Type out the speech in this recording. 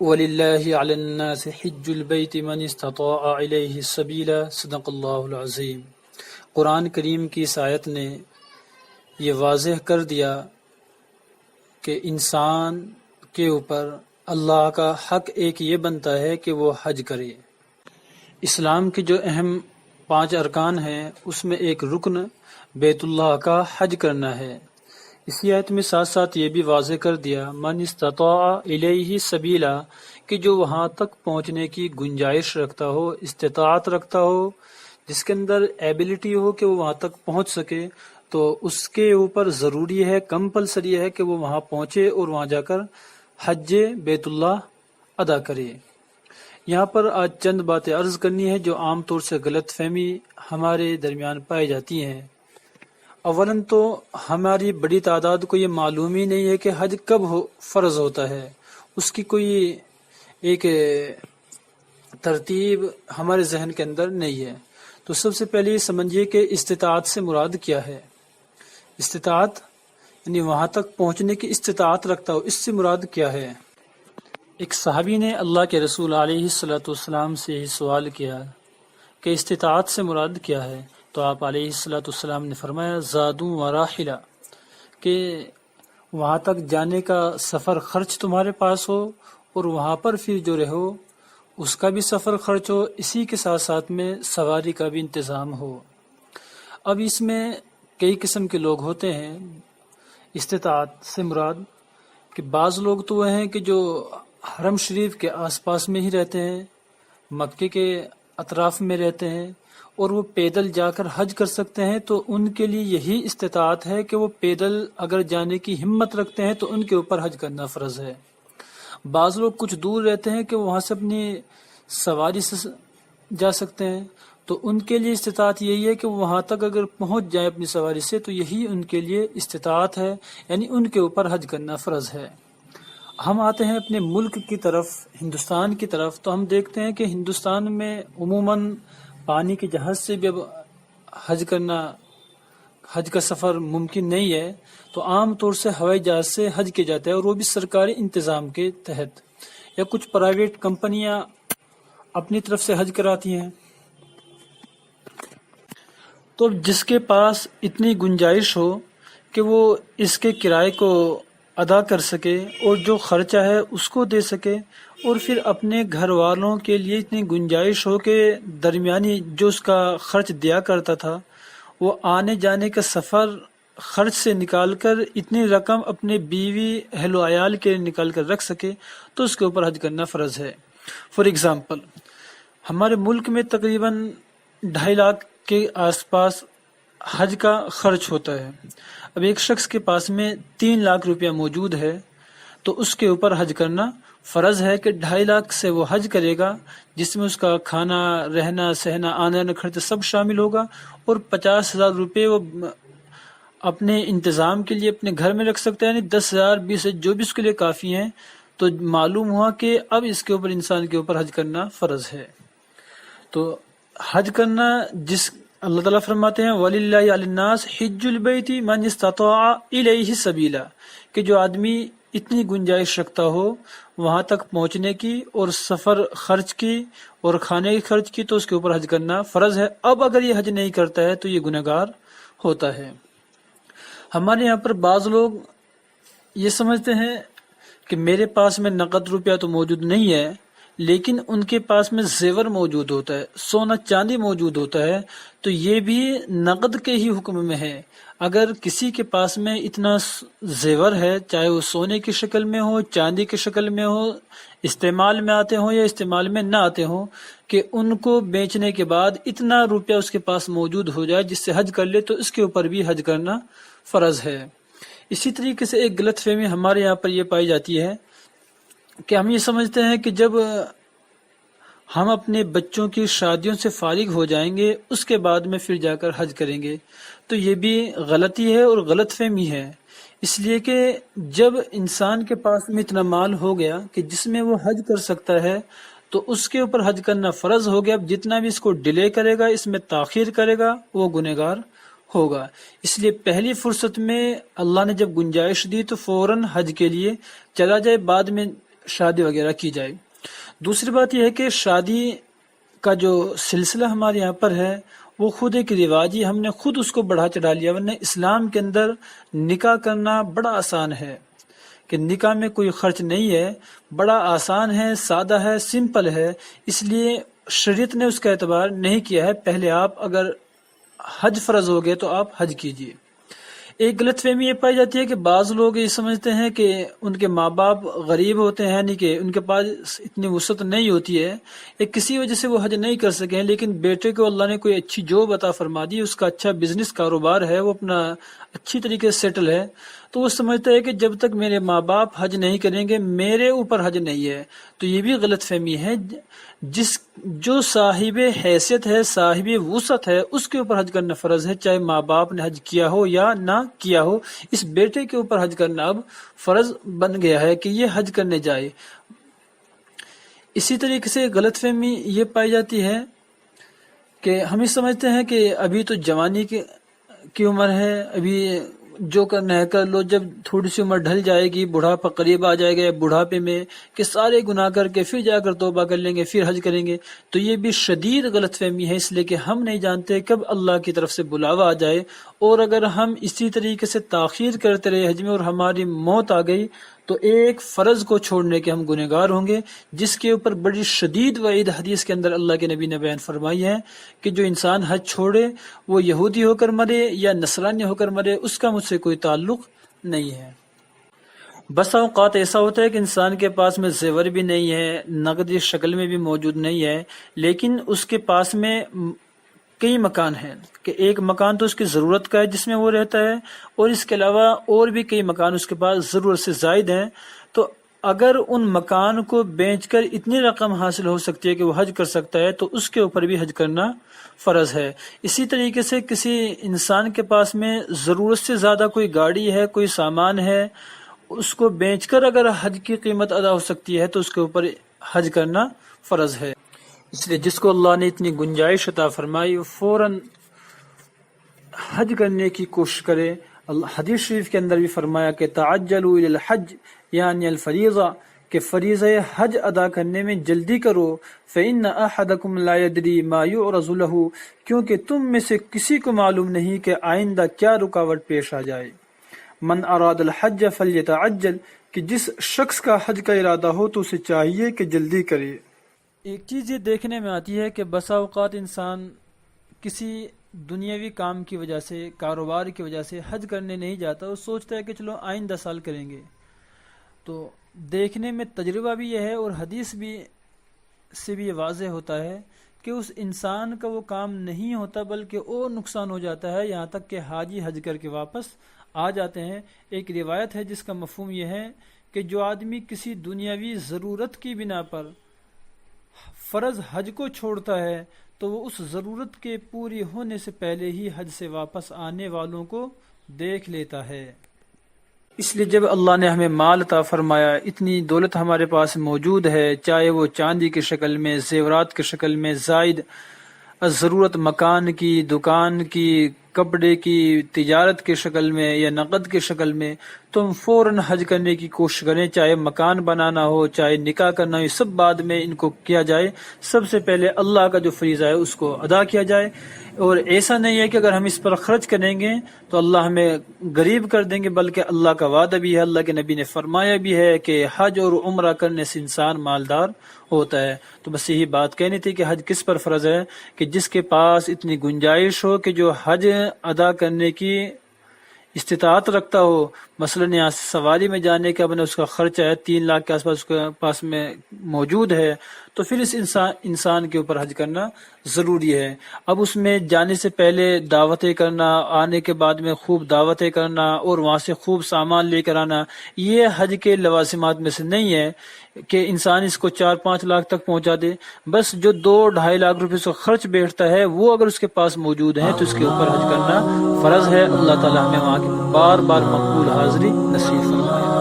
وَلِلَّهِ عَلَى النَّاسِ حِجُّ الْبَيْتِ مَنِ اسْتَطَاعَ إِلَيْهِ سَبِيلًا صدق اللہ العظیم۔ قرآن کریم کی اس آیت نے یہ واضح کر دیا کہ انسان کے اوپر اللہ کا حق ایک یہ بنتا ہے کہ وہ حج کرے۔ اسلام کے جو اہم 5 ارکان ہیں اس میں ایک رکن بیت اللہ کا حج کرنا ہے۔ اسی آیت میں ساتھ ساتھ یہ بھی واضح کر دیا من استطاع الیہ سبیلا کہ جو وہاں تک پہنچنے کی گنجائش رکھتا ہو، استطاعت رکھتا ہو، جس کے اندر ایبلٹی ہو کہ وہ وہاں تک پہنچ سکے، تو اس کے اوپر ضروری ہے، کمپلسری ہے کہ وہ وہاں پہنچے اور وہاں جا کر حج بیت اللہ ادا کرے۔ یہاں پر آج چند باتیں عرض کرنی ہے جو عام طور سے غلط فہمی ہمارے درمیان پائی جاتی ہیں۔ اولاً تو ہماری بڑی تعداد کو یہ معلوم ہی نہیں ہے کہ حج کب فرض ہوتا ہے، اس کی کوئی ایک ترتیب ہمارے ذہن کے اندر نہیں ہے۔ تو سب سے پہلے یہ سمجھیے کہ استطاعت سے مراد کیا ہے۔ استطاعت یعنی وہاں تک پہنچنے کی استطاعت رکھتا ہو، اس سے مراد کیا ہے۔ ایک صحابی نے اللہ کے رسول علیہ الصلوۃ والسلام سے ہی سوال کیا کہ استطاعت سے مراد کیا ہے، تو آپ علیہ الصلوۃ والسلام نے فرمایا زادوں و راحلہ، کہ وہاں تک جانے کا سفر خرچ تمہارے پاس ہو اور وہاں پر پھر جو رہو اس کا بھی سفر خرچ ہو، اسی کے ساتھ ساتھ میں سواری کا بھی انتظام ہو۔ اب اس میں کئی قسم کے لوگ ہوتے ہیں۔ استطاعت سے مراد کہ بعض لوگ تو وہ ہیں کہ جو حرم شریف کے آس پاس میں ہی رہتے ہیں، مکے کے اطراف میں رہتے ہیں اور وہ پیدل جا کر حج کر سکتے ہیں، تو ان کے لیے یہی استطاعت ہے کہ وہ پیدل اگر جانے کی ہمت رکھتے ہیں تو ان کے اوپر حج کرنا فرض ہے۔ بعض لوگ کچھ دور رہتے ہیں کہ وہاں سے اپنی سواری سے جا سکتے ہیں، تو ان کے لیے استطاعت یہی ہے کہ وہاں تک اگر پہنچ جائیں اپنی سواری سے تو یہی ان کے لیے استطاعت ہے، یعنی ان کے اوپر حج کرنا فرض ہے۔ ہم آتے ہیں اپنے ملک کی طرف، ہندوستان کی طرف، تو ہم دیکھتے ہیں کہ ہندوستان میں عموماً پانی کے جہاز سے بھی اب حج کا سفر ممکن نہیں ہے، تو عام طور سے ہوائی جہاز سے حج کیا جاتا ہے، اور وہ بھی سرکاری انتظام کے تحت، یا کچھ پرائیویٹ کمپنیاں اپنی طرف سے حج کراتی ہیں۔ تو جس کے پاس اتنی گنجائش ہو کہ وہ اس کے کرائے کو ادا کر سکے اور جو خرچہ ہے اس کو دے سکے، اور پھر اپنے گھر والوں کے لیے اتنی گنجائش ہو کہ درمیانی جو اس کا خرچ دیا کرتا تھا وہ آنے جانے کا سفر خرچ سے نکال کر اتنی رقم اپنے بیوی اہل و عیال کے نکال کر رکھ سکے، تو اس کے اوپر حج کرنا فرض ہے۔ فار ایگزامپل ہمارے ملک میں تقریباً 2.5 لاکھ کے آس پاس حج کا خرچ ہوتا ہے۔ اب ایک شخص کے پاس میں 3 لاکھ روپیہ موجود ہے، تو اس کے اوپر حج کرنا فرض ہے کہ 2.5 لاکھ سے وہ حج کرے گا، جس میں اس کا کھانا، رہنا، سہنا، آنا خرچ سب شامل ہوگا، اور 50,000 روپے وہ اپنے انتظام کے لیے اپنے گھر میں رکھ سکتا ہے، یعنی 10,000 20,000 جو بھی اس کے لیے کافی ہیں۔ تو معلوم ہوا کہ اب اس کے اوپر انسان کے اوپر حج کرنا فرض ہے۔ تو حج کرنا، جس اللہ تعالیٰ فرماتے ہیں وَلِلَّهِ عَلَى النَّاسِ حِجُّ الْبَيْتِ مَنِ اسْتَطَاعَ إِلَيْهِ سَبِيلًا، کہ جو آدمی اتنی گنجائش رکھتا ہو وہاں تک پہنچنے کی اور سفر خرچ کی اور کھانے کی خرچ کی، تو اس کے اوپر حج کرنا فرض ہے۔ اب اگر یہ حج نہیں کرتا ہے تو یہ گنہگار ہوتا ہے۔ ہمارے یہاں پر بعض لوگ یہ سمجھتے ہیں کہ میرے پاس میں نقد روپیہ تو موجود نہیں ہے، لیکن ان کے پاس میں زیور موجود ہوتا ہے، سونا چاندی موجود ہوتا ہے، تو یہ بھی نقد کے ہی حکم میں ہے۔ اگر کسی کے پاس میں اتنا زیور ہے، چاہے وہ سونے کی شکل میں ہو، چاندی کی شکل میں ہو، استعمال میں آتے ہوں یا استعمال میں نہ آتے ہوں، کہ ان کو بیچنے کے بعد اتنا روپیہ اس کے پاس موجود ہو جائے جس سے حج کر لے، تو اس کے اوپر بھی حج کرنا فرض ہے۔ اسی طریقے سے ایک غلط فہمی ہمارے یہاں پر یہ پائی جاتی ہے کہ ہم یہ سمجھتے ہیں کہ جب ہم اپنے بچوں کی شادیوں سے فارغ ہو جائیں گے اس کے بعد میں پھر جا کر حج کریں گے، تو یہ بھی غلطی ہے اور غلط فہمی ہے۔ اس لیے کہ جب انسان کے پاس میں اتنا مال ہو گیا کہ جس میں وہ حج کر سکتا ہے، تو اس کے اوپر حج کرنا فرض ہو گیا۔ اب جتنا بھی اس کو ڈیلے کرے گا، اس میں تاخیر کرے گا، وہ گنہگار ہوگا۔ اس لیے پہلی فرصت میں اللہ نے جب گنجائش دی تو فوراً حج کے لیے چلا جائے، بعد میں شادی وغیرہ کی جائے۔ دوسری بات یہ ہے کہ شادی کا جو سلسلہ ہمارے یہاں پر ہے وہ خود ایک رواج ہی، ہم نے خود اس کو بڑھا چڑھا لیا، ورنہ اسلام کے اندر نکاح کرنا بڑا آسان ہے، کہ نکاح میں کوئی خرچ نہیں ہے، بڑا آسان ہے، سادہ ہے، سمپل ہے، اس لیے شریعت نے اس کا اعتبار نہیں کیا ہے۔ پہلے آپ اگر حج فرض ہو گئے تو آپ حج کیجئے۔ ایک غلط فہمی یہ پائی جاتی ہے کہ بعض لوگ یہ سمجھتے ہیں کہ ان کے ماں باپ غریب ہوتے ہیں، یعنی کہ ان کے پاس اتنی وسعت نہیں ہوتی ہے یا کسی وجہ سے وہ حج نہیں کر سکے ہیں، لیکن بیٹے کو اللہ نے کوئی اچھی جاب عطا فرما دی، اس کا اچھا بزنس کاروبار ہے، وہ اپنا اچھی طریقے سے سیٹل ہے، تو وہ سمجھتا ہے کہ جب تک میرے ماں باپ حج نہیں کریں گے میرے اوپر حج نہیں ہے۔ تو یہ بھی غلط فہمی ہے، جو صاحب حیثیت ہے، صاحب وسعت ہے، اس کے اوپر حج کرنا فرض ہے، چاہے ماں باپ نے حج کیا ہو یا نہ کیا ہو۔ اس بیٹے کے اوپر حج کرنا اب فرض بن گیا ہے کہ یہ حج کرنے جائے۔ اسی طریقے سے غلط فہمی یہ پائی جاتی ہے کہ ہم یہ سمجھتے ہیں کہ ابھی تو جوانی کی عمر ہے، ابھی جو کرنا ہے کر لو، جب تھوڑی سی عمر ڈھل جائے گی، بڑھاپا قریب آ جائے گا، بڑھاپے میں کہ سارے گناہ کر کے پھر جا کر توبہ کر لیں گے، پھر حج کریں گے، تو یہ بھی شدید غلط فہمی ہے، اس لیے کہ ہم نہیں جانتے کب اللہ کی طرف سے بلاوا آ جائے، اور اگر ہم اسی طریقے سے تاخیر کرتے رہے حج میں اور ہماری موت آ گئی تو ایک فرض کو چھوڑنے کے ہم گنہگار ہوں گے، جس کے اوپر بڑی شدید وعید حدیث کے اندر اللہ کے نبی نے بیان فرمائی ہے کہ جو انسان حج چھوڑے وہ یہودی ہو کر مرے یا نصرانی ہو کر مرے، اس کا مجھ سے کوئی تعلق نہیں ہے۔ بسا اوقات ایسا ہوتا ہے کہ انسان کے پاس میں زیور بھی نہیں ہے، نقد شکل میں بھی موجود نہیں ہے، لیکن اس کے پاس میں کئی مکان ہیں، کہ ایک مکان تو اس کی ضرورت کا ہے جس میں وہ رہتا ہے، اور اس کے علاوہ اور بھی کئی مکان اس کے پاس ضرورت سے زائد ہیں، تو اگر ان مکان کو بیچ کر اتنی رقم حاصل ہو سکتی ہے کہ وہ حج کر سکتا ہے تو اس کے اوپر بھی حج کرنا فرض ہے۔ اسی طریقے سے کسی انسان کے پاس میں ضرورت سے زیادہ کوئی گاڑی ہے، کوئی سامان ہے، اس کو بیچ کر اگر حج کی قیمت ادا ہو سکتی ہے تو اس کے اوپر حج کرنا فرض ہے۔ اس لیے جس کو اللہ نے اتنی گنجائش عطا فرمائی وہ فوراً حج کرنے کی کوشش کرے۔ حدیث شریف کے اندر بھی فرمایا کہ تعجلوا الی الحج یعنی الفریضہ، کہ فریضہ حج ادا کرنے میں جلدی کرو، فإن أحدكم لا يدري ما يعرض له، کیونکہ تم میں سے کسی کو معلوم نہیں کہ آئندہ کیا رکاوٹ پیش آ جائے۔ من اراد الحج فلیتعجل، کہ جس شخص کا حج کا ارادہ ہو تو اسے چاہیے کہ جلدی کرے۔ ایک چیز یہ دیکھنے میں آتی ہے کہ بسا اوقات انسان کسی دنیاوی کام کی وجہ سے، کاروبار کی وجہ سے حج کرنے نہیں جاتا، وہ سوچتا ہے کہ چلو آئندہ سال کریں گے۔ تو دیکھنے میں تجربہ بھی یہ ہے اور حدیث بھی سے بھی یہ واضح ہوتا ہے کہ اس انسان کا وہ کام نہیں ہوتا بلکہ اور نقصان ہو جاتا ہے، یہاں تک کہ حاجی حج کر کے واپس آ جاتے ہیں۔ ایک روایت ہے جس کا مفہوم یہ ہے کہ جو آدمی کسی دنیاوی ضرورت کی بنا پر فرض حج کو چھوڑتا ہے تو وہ اس ضرورت کے پوری ہونے سے پہلے ہی حج سے واپس آنے والوں کو دیکھ لیتا ہے۔ اس لیے جب اللہ نے ہمیں مال عطا فرمایا، اتنی دولت ہمارے پاس موجود ہے، چاہے وہ چاندی کی شکل میں، زیورات کی شکل میں، زائد ضرورت مکان کی، دکان کی، کپڑے کی، تجارت کی شکل میں یا نقد کی شکل میں، تو ہم فوراً حج کرنے کی کوشش کریں، چاہے مکان بنانا ہو، چاہے نکاح کرنا ہو، یہ سب بعد میں ان کو کیا جائے، سب سے پہلے اللہ کا جو فریضہ ہے اس کو ادا کیا جائے۔ اور ایسا نہیں ہے کہ اگر ہم اس پر خرچ کریں گے تو اللہ ہمیں غریب کر دیں گے، بلکہ اللہ کا وعدہ بھی ہے، اللہ کے نبی نے فرمایا بھی ہے کہ حج اور عمرہ کرنے سے انسان مالدار ہوتا ہے۔ تو بس یہی بات کہنی تھی کہ حج کس پر فرض ہے، کہ جس کے پاس اتنی گنجائش ہو کہ جو حج ادا کرنے کی استطاعت رکھتا ہو، مثلا یہاں سے سواری میں جانے کا بنا اس کا خرچہ ہے 3 لاکھ کے آس پاس اس کے پاس میں موجود ہے، تو پھر اس انسان کے اوپر حج کرنا ضروری ہے۔ اب اس میں جانے سے پہلے دعوتیں کرنا، آنے کے بعد میں خوب دعوتیں کرنا اور وہاں سے خوب سامان لے کر آنا، یہ حج کے لوازمات میں سے نہیں ہے کہ انسان اس کو 4-5 لاکھ تک پہنچا دے۔ بس جو 2-2.5 لاکھ روپے سے خرچ بیٹھتا ہے وہ اگر اس کے پاس موجود ہے تو اس کے اوپر حج کرنا فرض ہے۔ اللہ تعالی ہمیں وہاں کی بار بار مقبول حاضری نصیب فرمائے۔